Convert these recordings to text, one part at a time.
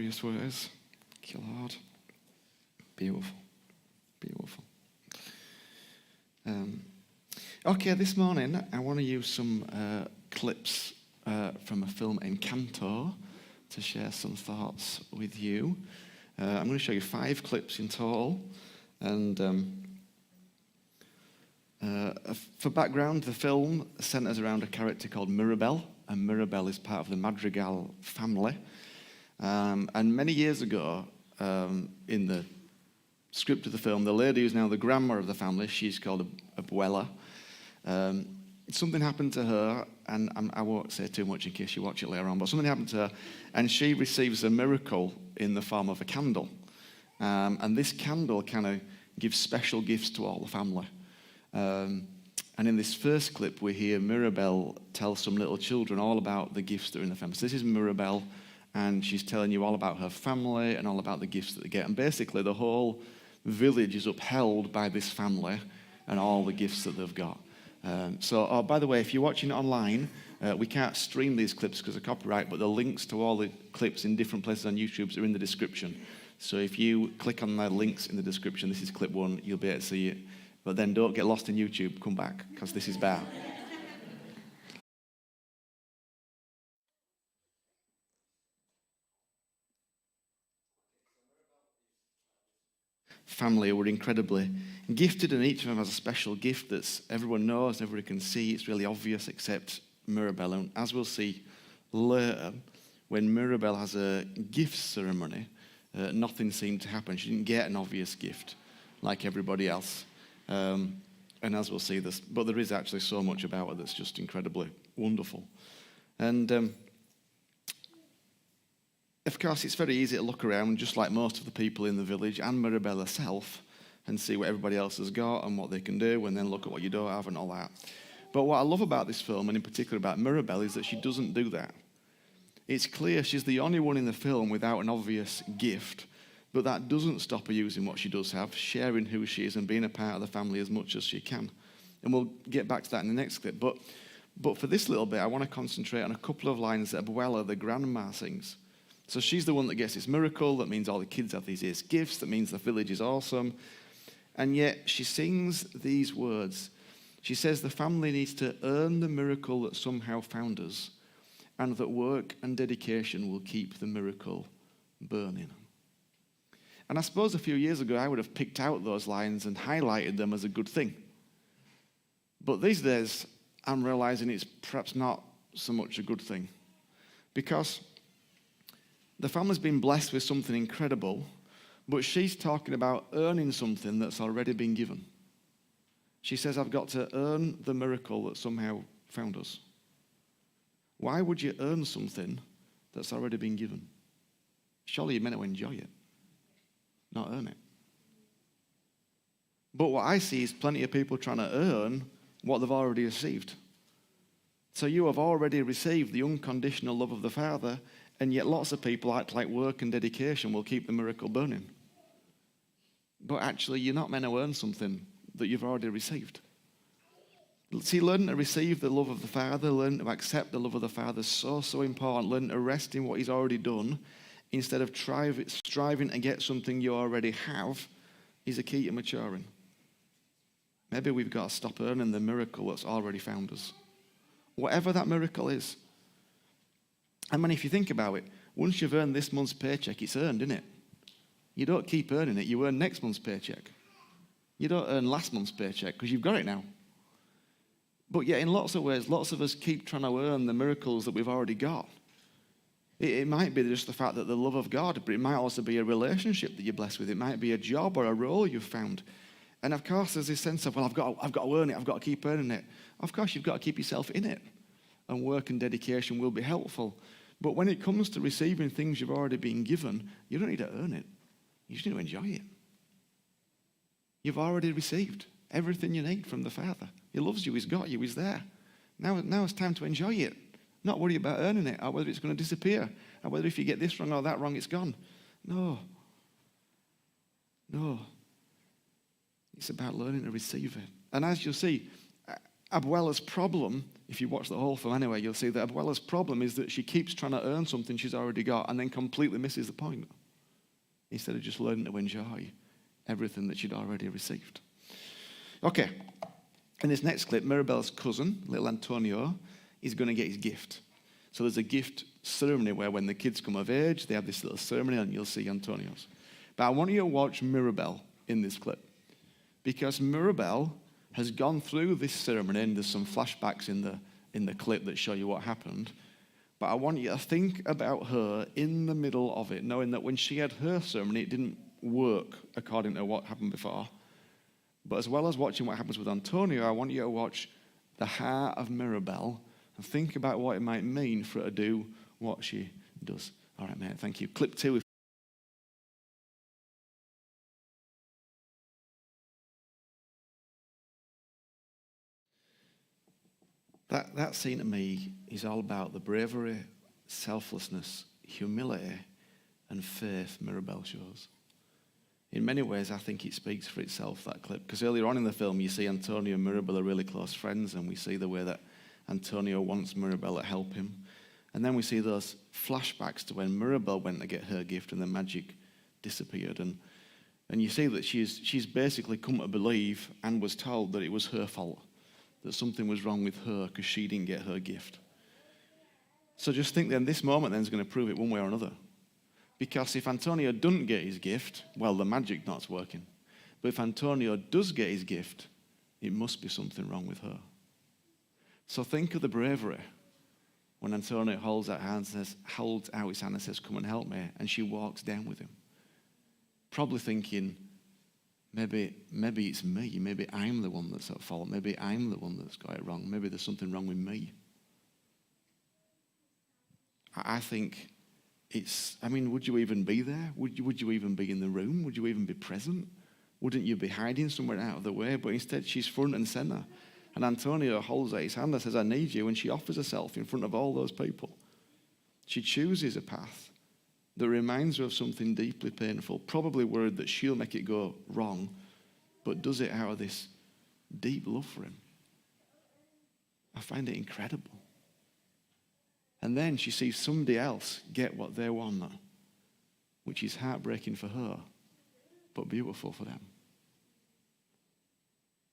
glorious words. Thank you, Lord. Beautiful. Beautiful. Okay, this morning I want to use some clips from a film, Encanto, to share some thoughts with you. I'm going to show you 5 clips in total. And for background, the film centres around a character called Mirabel, and Mirabel is part of the Madrigal family. And many years ago, in the script of the film, the lady who's now the grandma of the family, she's called Abuela. Something happened to her, and I won't say too much in case you watch it later on, but something happened to her, and she receives a miracle in the form of a candle. And this candle kind of gives special gifts to all the family. And in this first clip, we hear Mirabel tell some little children all about the gifts that are in the family. So this is Mirabel, and she's telling you all about her family and all about the gifts that they get. And basically, the whole village is upheld by this family and all the gifts that they've got. By the way, if you're watching it online, we can't stream these clips because of copyright, but the links to all the clips in different places on YouTube are in the description. So if you click on the links in the description, this is clip 1, you'll be able to see it. But then don't get lost in YouTube, come back, because this is bad. Family were incredibly gifted, and each of them has a special gift that everyone knows, everyone can see. It's really obvious, except Mirabel. And as we'll see later, when Mirabel has a gift ceremony, nothing seemed to happen. She didn't get an obvious gift like everybody else. And as we'll see this, but there is actually so much about her that's just incredibly wonderful. And of course, it's very easy to look around, just like most of the people in the village, and Mirabel herself, and see what everybody else has got and what they can do, and then look at what you don't have and all that. But what I love about this film, and in particular about Mirabel, is that she doesn't do that. It's clear she's the only one in the film without an obvious gift, but that doesn't stop her using what she does have, sharing who she is and being a part of the family as much as she can. And we'll get back to that in the next clip. But for this little bit, I want to concentrate on a couple of lines that Abuela, the grandma, sings. So she's the one that gets this miracle. That means all the kids have these gifts. That means the village is awesome. And yet she sings these words. She says the family needs to earn the miracle that somehow found us, and that work and dedication will keep the miracle burning. And I suppose a few years ago, I would have picked out those lines and highlighted them as a good thing. But these days, I'm realizing it's perhaps not so much a good thing. Because the family's been blessed with something incredible, but she's talking about earning something that's already been given. She says, I've got to earn the miracle that somehow found us. Why would you earn something that's already been given? Surely you're meant to enjoy it, not earn it. But what I see is plenty of people trying to earn what they've already received. So you have already received the unconditional love of the Father, and yet lots of people act like work and dedication will keep the miracle burning. But actually, you're not meant to earn something that you've already received. See, learning to receive the love of the Father, learning to accept the love of the Father is so important. Learning to rest in what He's already done instead of striving to get something you already have is a key to maturing. Maybe we've got to stop earning the miracle that's already found us. Whatever that miracle is. I mean, if you think about it, once you've earned this month's paycheck, it's earned, isn't it? You don't keep earning it, you earn next month's paycheck. You don't earn last month's paycheck because you've got it now. But yet, in lots of ways, lots of us keep trying to earn the miracles that we've already got. It might be just the fact that the love of God, but it might also be a relationship that you're blessed with. It might be a job or a role you've found. And of course, there's this sense of, well, I've got to earn it. I've got to keep earning it. Of course, you've got to keep yourself in it. And work and dedication will be helpful. But when it comes to receiving things you've already been given, you don't need to earn it. You just need to enjoy it. You've already received everything you need from the Father. He loves you. He's got you. He's there. Now it's time to enjoy it. Not worry about earning it or whether it's going to disappear or whether if you get this wrong or that wrong, it's gone. No. It's about learning to receive it. And as you'll see, Abuela's problem if you watch the whole film anyway, you'll see that Abuela's problem is that she keeps trying to earn something she's already got and then completely misses the point, instead of just learning to enjoy everything that she'd already received. Okay, in this next clip, Mirabel's cousin, little Antonio, is going to get his gift. So there's a gift ceremony where when the kids come of age, they have this little ceremony and you'll see Antonio's. But I want you to watch Mirabel in this clip, because Mirabel has gone through this ceremony, and there's some flashbacks in the clip that show you what happened. But I want you to think about her in the middle of it, knowing that when she had her ceremony, it didn't work according to what happened before. But as well as watching what happens with Antonio, I want you to watch the heart of Mirabel and think about what it might mean for her to do what she does. All right, mate, thank you. Clip 2. That scene to me is all about the bravery, selflessness, humility, and faith Mirabel shows. In many ways, I think it speaks for itself, that clip, because earlier on in the film, you see Antonio and Mirabel are really close friends, and we see the way that Antonio wants Mirabel to help him. And then we see those flashbacks to when Mirabel went to get her gift and the magic disappeared. And you see that she's basically come to believe and was told that it was her fault, that something was wrong with her because she didn't get her gift. So just think then, this moment then is going to prove it one way or another. Because if Antonio doesn't get his gift, well, the magic knot's working. But if Antonio does get his gift, it must be something wrong with her. So think of the bravery when Antonio holds out his hand and says, "Come and help me," and she walks down with him. Probably thinking, maybe it's me. Maybe I'm the one that's at fault. Maybe I'm the one that's got it wrong. Maybe there's something wrong with me. I think would you even be there? Would you even be in the room? Would you even be present? Wouldn't you be hiding somewhere out of the way? But instead, she's front and center. And Antonio holds out his hand and says, "I need you." And she offers herself in front of all those people. She chooses a path that reminds her of something deeply painful, probably worried that she'll make it go wrong, but does it out of this deep love for him. I find it incredible. And then she sees somebody else get what they want, which is heartbreaking for her, but beautiful for them.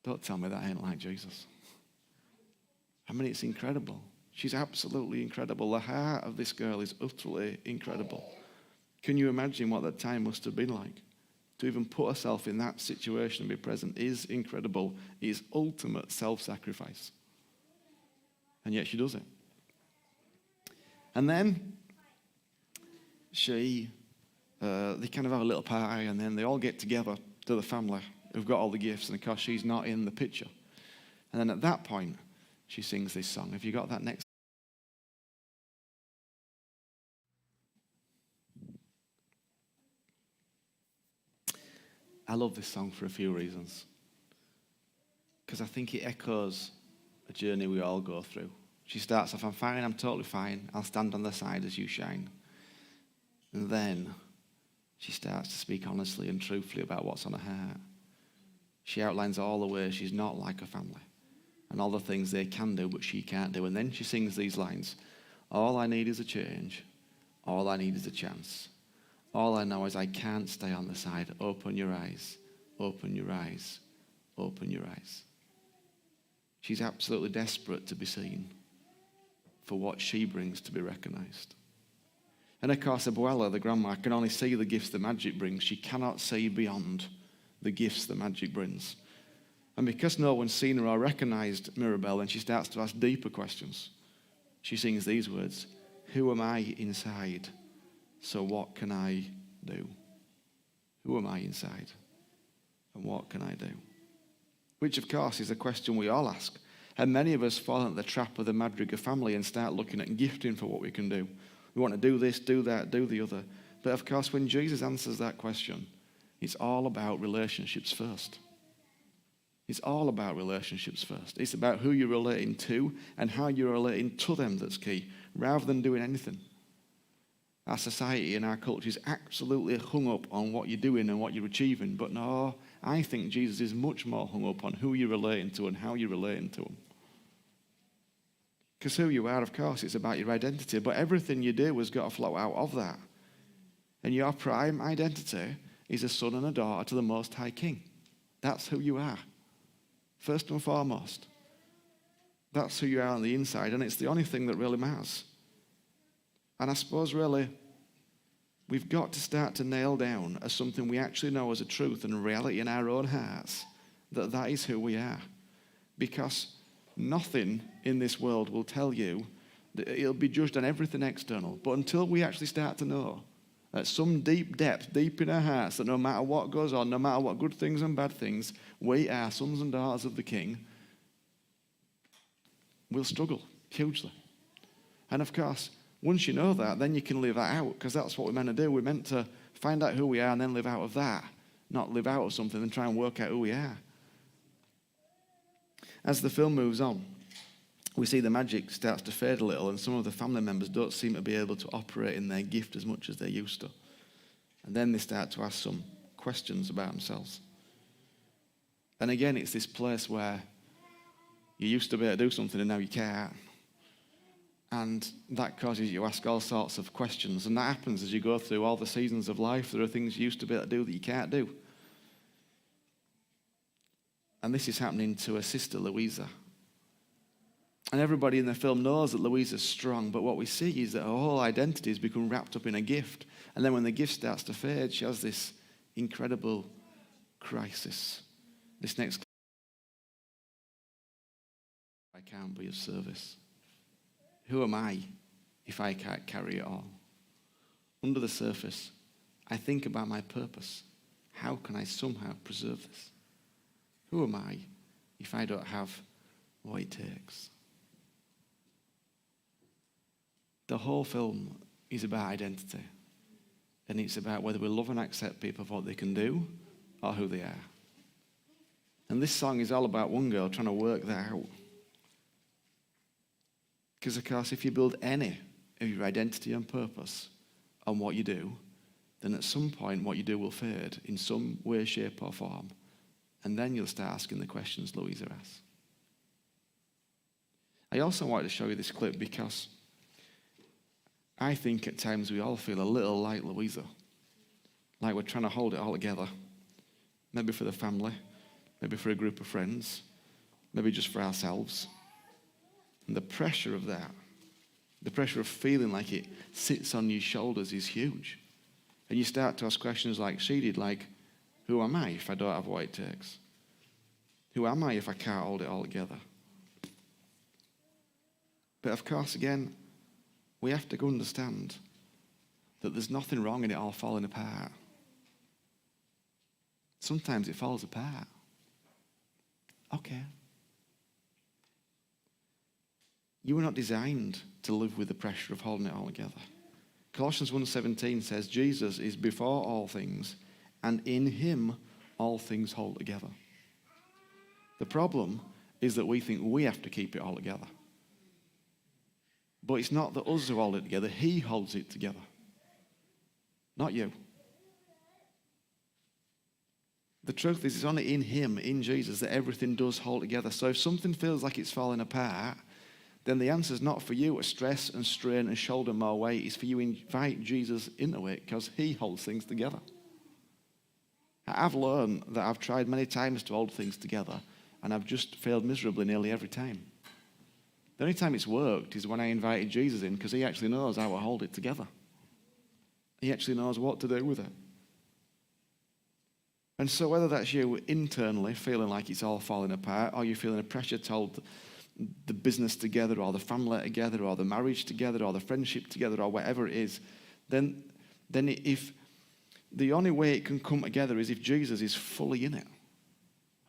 Don't tell me that ain't like Jesus. I mean, it's incredible. She's absolutely incredible. The heart of this girl is utterly incredible. Can you imagine what that time must have been like? To even put herself in that situation and be present is incredible. It is ultimate self-sacrifice. And yet she does it. And then they kind of have a little party, and then they all get together to the family who've got all the gifts, and of course she's not in the picture. And then at that point, she sings this song. Have you got that next? I love this song for a few reasons. Because I think it echoes a journey we all go through. She starts off, "I'm fine, I'm totally fine. I'll stand on the side as you shine." And then she starts to speak honestly and truthfully about what's on her heart. She outlines all the ways she's not like her family and all the things they can do but she can't do. And then she sings these lines: "All I need is a change. All I need is a chance. All I know is I can't stay on the side. Open your eyes, open your eyes, open your eyes." She's absolutely desperate to be seen for what she brings to be recognized. And of course, Abuela, the grandma, can only see the gifts the magic brings. She cannot see beyond the gifts the magic brings. And because no one's seen her or recognized Mirabel, then she starts to ask deeper questions. She sings these words: "Who am I inside? So what can I do?" Who am I inside? And what can I do? Which, of course, is a question we all ask. And many of us fall into the trap of the Madrigal family and start looking at gifting for what we can do. We want to do this, do that, do the other. But of course, when Jesus answers that question, it's all about relationships first. It's all about relationships first. It's about who you're relating to and how you're relating to them that's key, rather than doing anything. Our society and our culture is absolutely hung up on what you're doing and what you're achieving. But no, I think Jesus is much more hung up on who you're relating to and how you're relating to him. Because who you are, of course, it's about your identity, but everything you do has got to flow out of that. And your prime identity is a son and a daughter to the Most High King. That's who you are, first and foremost. That's who you are on the inside, and it's the only thing that really matters. And I suppose, really, we've got to start to nail down as something we actually know as a truth and a reality in our own hearts, that is who we are. Because nothing in this world will tell you that it'll be judged on everything external. But until we actually start to know at some deep depth, deep in our hearts, that no matter what goes on, no matter what good things and bad things, we are sons and daughters of the King, we'll struggle hugely. And of course, once you know that, then you can live that out, because that's what we're meant to do. We're meant to find out who we are and then live out of that, not live out of something and try and work out who we are. As the film moves on, we see the magic starts to fade a little, and some of the family members don't seem to be able to operate in their gift as much as they used to. And then they start to ask some questions about themselves. And again, it's this place where you used to be able to do something and now you can't. And that causes you to ask all sorts of questions. And that happens as you go through all the seasons of life. There are things you used to be able to do that you can't do. And this is happening to her sister, Louisa. And everybody in the film knows that Louisa's strong, but what we see is that her whole identity has become wrapped up in a gift. And then when the gift starts to fade, she has this incredible crisis. This next, I can't be of service. Who am I if I can't carry it all? Under the surface, I think about my purpose. How can I somehow preserve this? Who am I if I don't have what it takes? The whole film is about identity. And it's about whether we love and accept people for what they can do or who they are. And this song is all about one girl trying to work that out. Because, of course, if you build any of your identity and purpose on what you do, then at some point what you do will fade in some way, shape, or form. And then you'll start asking the questions Louisa asks. I also wanted to show you this clip because I think at times we all feel a little like Louisa, like we're trying to hold it all together, maybe for the family, maybe for a group of friends, maybe just for ourselves. And the pressure of that, the pressure of feeling like it sits on your shoulders is huge. And you start to ask questions like she did, like, who am I if I don't have what it takes? Who am I if I can't hold it all together? But of course, again, we have to understand that there's nothing wrong in it all falling apart. Sometimes it falls apart. Okay. You were not designed to live with the pressure of holding it all together. Colossians 1:17 says, Jesus is before all things, and in him all things hold together. The problem is that we think we have to keep it all together. But it's not that us who hold it together, he holds it together. Not you. The truth is, it's only in him, in Jesus, that everything does hold together. So if something feels like it's falling apart, then the answer is not for you to stress and strain and shoulder more weight. It's for you to invite Jesus into it because he holds things together. I've learned that I've tried many times to hold things together and I've just failed miserably nearly every time. The only time it's worked is when I invited Jesus in because he actually knows how to hold it together. He actually knows what to do with it. And so whether that's you internally feeling like it's all falling apart, or you're feeling a pressure to hold the business together, or the family together, or the marriage together, or the friendship together, or whatever it is, then if the only way it can come together is if Jesus is fully in it.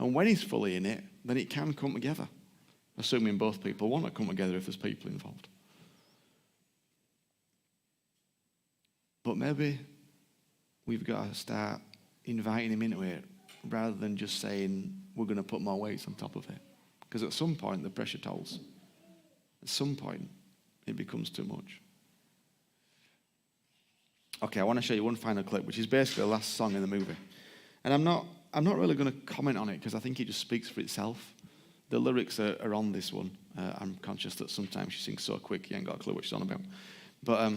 And when he's fully in it, then it can come together. Assuming both people want to come together if there's people involved. But maybe we've got to start inviting him into it rather than just saying we're going to put more weights on top of it. Because at some point the pressure tolls. At some point it becomes too much. Okay, I want to show you one final clip, which is basically the last song in the movie. And I'm not really going to comment on it because I think it just speaks for itself. The lyrics are on this one. I'm conscious that sometimes she sings so quick you ain't got a clue what she's on about. But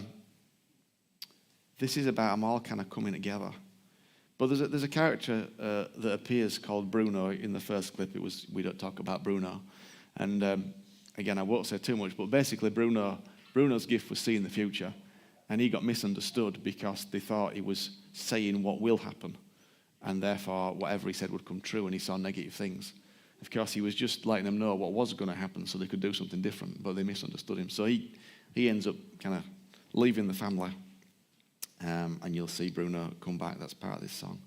this is about them all kind of coming together. But there's a character that appears called Bruno in the first clip. It was We Don't Talk About Bruno. And again, I won't say too much, but basically Bruno's gift was seeing the future. And he got misunderstood because they thought he was saying what will happen. And therefore, whatever he said would come true, and he saw negative things. Of course, he was just letting them know what was going to happen so they could do something different, but they misunderstood him. So he ends up kind of leaving the family. And you'll see Bruno come back. That's part of this song.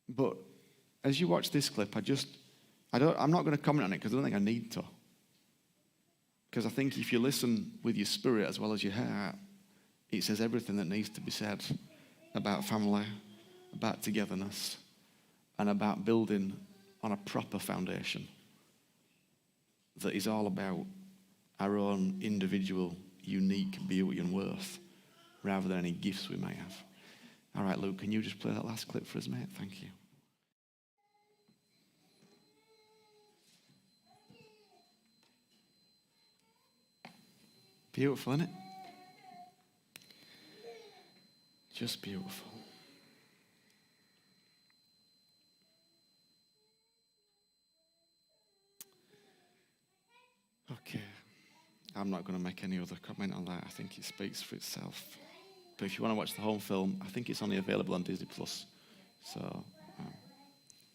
But as you watch this clip, I'm not going to comment on it because I don't think I need to. Because I think if you listen with your spirit as well as your heart, it says everything that needs to be said about family, about togetherness, and about building on a proper foundation that is all about our own individual, unique beauty and worth, rather than any gifts we may have. All right, Luke, can you just play that last clip for us, mate? Thank you. Beautiful, isn't it? Just beautiful. Okay. I'm not going to make any other comment on that. I think it speaks for itself. But if you want to watch the home film, I think it's only available on Disney+. So